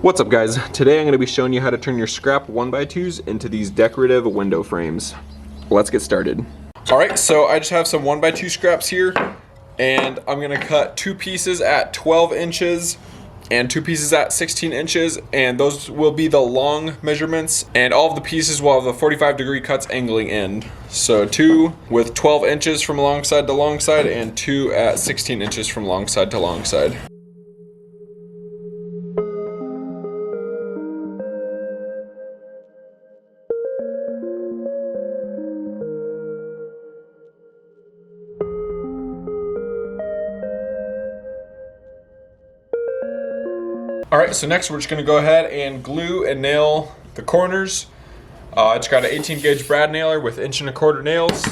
What's up guys? Today I'm going to be showing you how to turn your scrap 1x2s into these decorative window frames. Let's get started. Alright, so I just have some 1x2 scraps here, and I'm going to cut two pieces at 12 inches and two pieces at 16 inches, and those will be the long measurements, and all of the pieces will have the 45-degree cuts angling in. So two with 12 inches from long side to long side, and two at 16 inches from long side to long side. Alright, so next we're just going to go ahead and glue and nail the corners. I just got an 18 gauge brad nailer with 1 1/4 nails.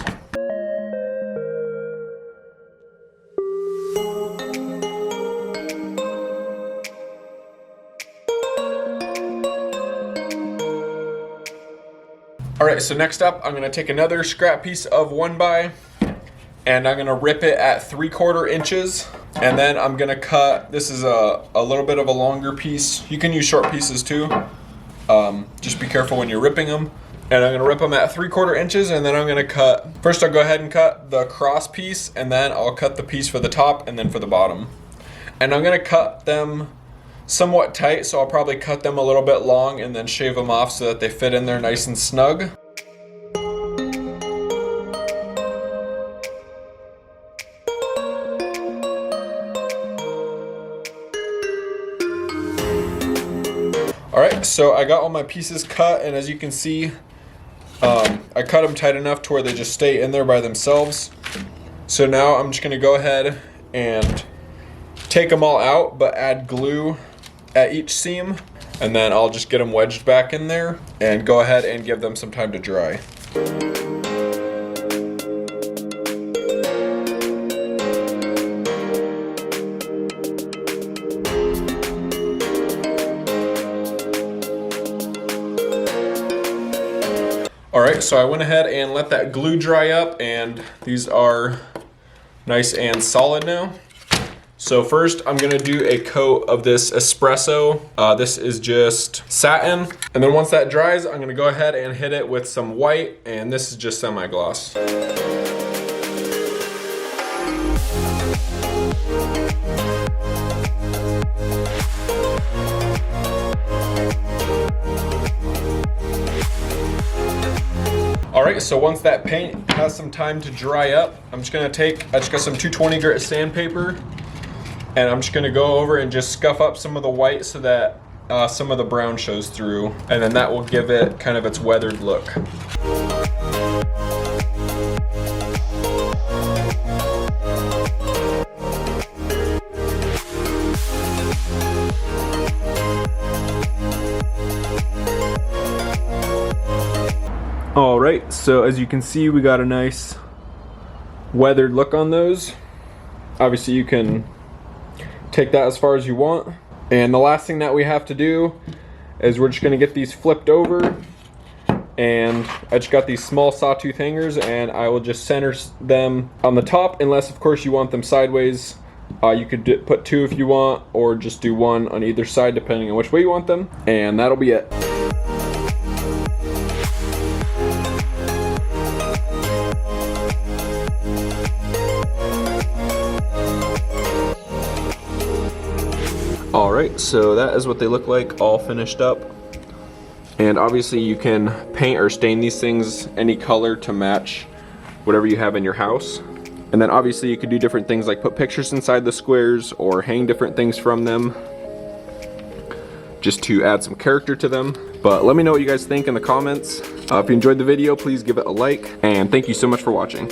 Alright, so next up I'm going to take another scrap piece of 1x, and I'm going to rip it at 3/4 inches. And then I'm gonna cut, this is a little bit of a longer piece. You can use short pieces too. Just be careful when you're ripping them. And I'm gonna rip them at 3/4 inches, and then I'm gonna cut, first I'll go ahead and cut the cross piece, and then I'll cut the piece for the top and then for the bottom. And I'm gonna cut them somewhat tight, so I'll probably cut them a little bit long and then shave them off so that they fit in there nice and snug. Alright, so I got all my pieces cut, and as you can see, I cut them tight enough to where they just stay in there by themselves. So now I'm just going to go ahead and take them all out, but add glue at each seam, and then I'll just get them wedged back in there and go ahead and give them some time to dry. Alright, so I went ahead and let that glue dry up, and these are nice and solid now. So first I'm going to do a coat of this espresso. This is just satin. And then once that dries, I'm going to go ahead and hit it with some white, and this is just semi-gloss. Alright, so once that paint has some time to dry up, I just got some 220 grit sandpaper, and I'm just going to go over and just scuff up some of the white so that some of the brown shows through, and then that will give it kind of its weathered look. Alright, so as you can see, we got a nice weathered look on those. Obviously you can take that as far as you want. And the last thing that we have to do is we're just going to get these flipped over. And I just got these small sawtooth hangers, and I will just center them on the top, unless of course you want them sideways. You could put two if you want, or just do one on either side depending on which way you want them. And that'll be it. Alright, so that is what they look like all finished up. And obviously you can paint or stain these things any color to match whatever you have in your house. And then obviously you could do different things like put pictures inside the squares or hang different things from them, just to add some character to them. But let me know what you guys think in the comments. If you enjoyed the video, please give it a like, and thank you so much for watching.